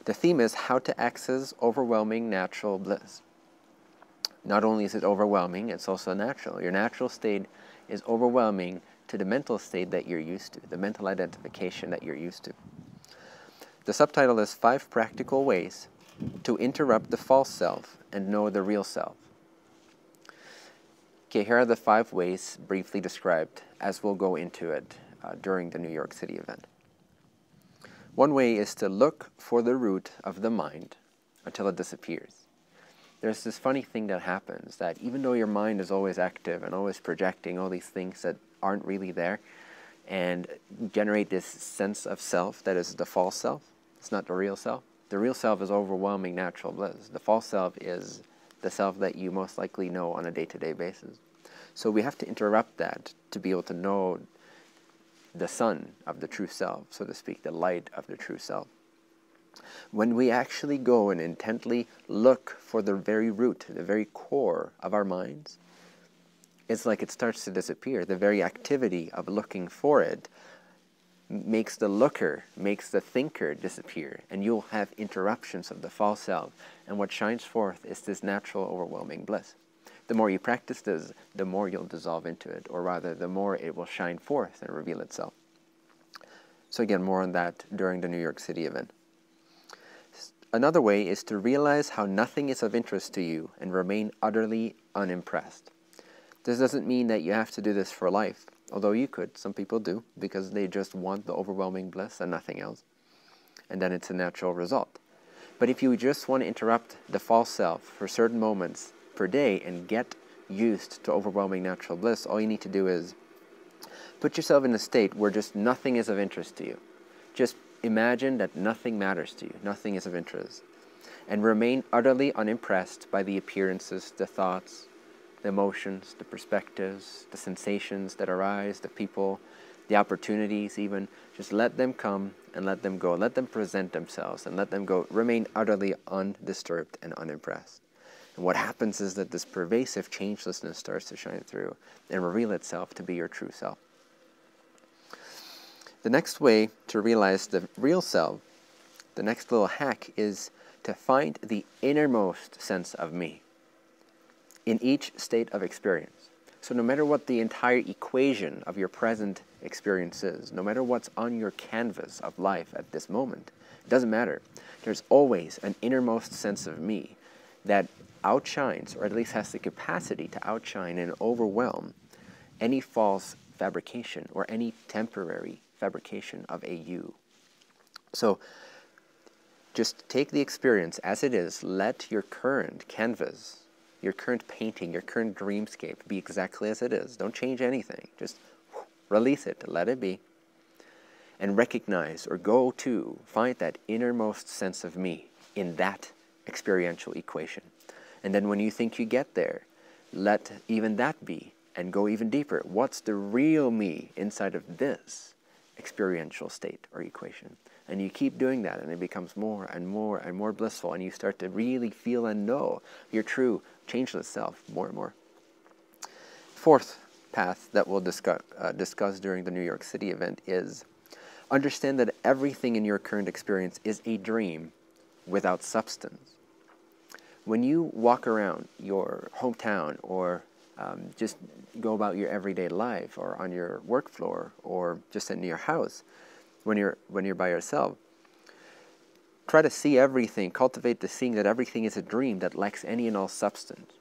The theme is how to access overwhelming natural bliss. Not only is it overwhelming, it's also natural. Your natural state is overwhelming to the mental state that you're used to, the mental identification that you're used to. The subtitle is 5 Practical Ways to Interrupt the False Self and Know the Real Self. Okay, here are the 5 ways briefly described as we'll go into it during the New York City event. One way is to look for the root of the mind until it disappears. There's this funny thing that happens, that even though your mind is always active and always projecting all these things that aren't really there and generate this sense of self that is the false self, it's not the real self. The real self is overwhelming natural bliss. The false self is the self that you most likely know on a day-to-day basis. So we have to interrupt that to be able to know the sun of the true self, so to speak, the light of the true self. When we actually go and intently look for the very root, the very core of our minds, it's like it starts to disappear. The very activity of looking for it makes the looker, makes the thinker disappear, and you'll have interruptions of the false self. And what shines forth is this natural, overwhelming bliss. The more you practice this, the more you'll dissolve into it, or rather, the more it will shine forth and reveal itself. So again, more on that during the New York City event. Another way is to realize how nothing is of interest to you and remain utterly unimpressed. This doesn't mean that you have to do this for life, although you could. Some people do, because they just want the overwhelming bliss and nothing else. And then it's a natural result. But if you just want to interrupt the false self for certain moments per day and get used to overwhelming natural bliss, all you need to do is put yourself in a state where just nothing is of interest to you. Just imagine that nothing matters to you, nothing is of interest, and remain utterly unimpressed by the appearances, the thoughts, the emotions, the perspectives, the sensations that arise, the people, the opportunities even. Just let them come and let them go. Let them present themselves and let them go. Remain utterly undisturbed and unimpressed. And what happens is that this pervasive changelessness starts to shine through and reveal itself to be your true self. The next way to realize the real self, the next little hack, is to find the innermost sense of me in each state of experience. So no matter what the entire equation of your present experience is, no matter what's on your canvas of life at this moment, it doesn't matter. There's always an innermost sense of me that outshines, or at least has the capacity to outshine and overwhelm any false fabrication or any temporary fabrication of a you. So just take the experience as it is. Let your current canvas, your current painting, your current dreamscape be exactly as it is. Don't change anything. Just release it, let it be, and recognize or go to find that innermost sense of me in that experiential equation. And then when you think you get there, let even that be and go even deeper. What's the real me inside of this experiential state or equation? And you keep doing that, and it becomes more and more and more blissful, and you start to really feel and know your true changeless self more and more. Fourth path that we'll discuss during the New York City event is understand that everything in your current experience is a dream without substance. When you walk around your hometown or just go about your everyday life or on your work floor or just in your house, when you're by yourself, try to see everything, cultivate the seeing that everything is a dream that lacks any and all substance.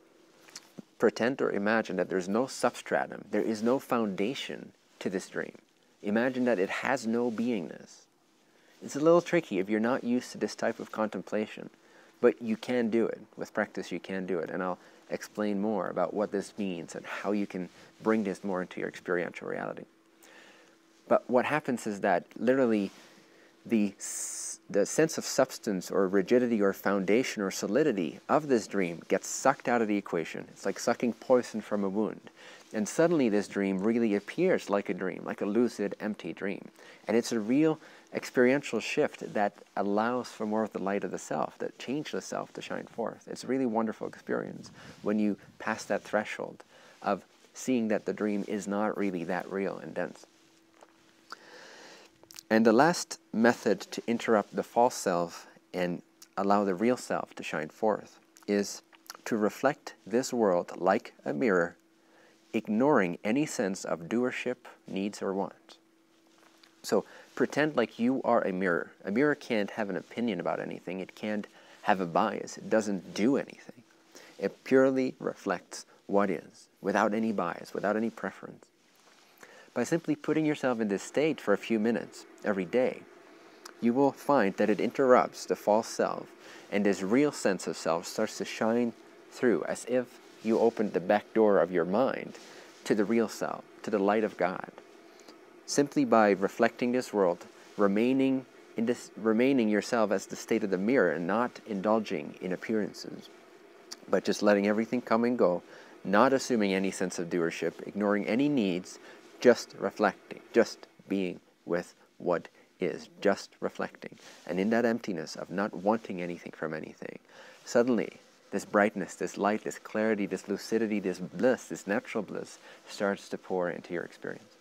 Pretend or imagine that there's no substratum, there is no foundation to this dream. Imagine that it has no beingness. It's a little tricky if you're not used to this type of contemplation, but you can do it. With practice, you can do it, and I'll explain more about what this means and how you can bring this more into your experiential reality. But what happens is that literally the sense of substance or rigidity or foundation or solidity of this dream gets sucked out of the equation. It's like sucking poison from a wound. And suddenly this dream really appears like a dream, like a lucid, empty dream. And it's a real experiential shift that allows for more of the light of the self, that changeless self, to shine forth. It's a really wonderful experience when you pass that threshold of seeing that the dream is not really that real and dense. And the last method to interrupt the false self and allow the real self to shine forth is to reflect this world like a mirror, ignoring any sense of doership, needs, or wants. So pretend like you are a mirror. A mirror can't have an opinion about anything. It can't have a bias. It doesn't do anything. It purely reflects what is, without any bias, without any preference. By simply putting yourself in this state for a few minutes every day, you will find that it interrupts the false self, and this real sense of self starts to shine through, as if you opened the back door of your mind to the real self, to the light of God. Simply by reflecting this world, remaining yourself as the state of the mirror and not indulging in appearances, but just letting everything come and go, not assuming any sense of doership, ignoring any needs, just reflecting, just being with what is, just reflecting. And in that emptiness of not wanting anything from anything, suddenly this brightness, this light, this clarity, this lucidity, this bliss, this natural bliss starts to pour into your experience.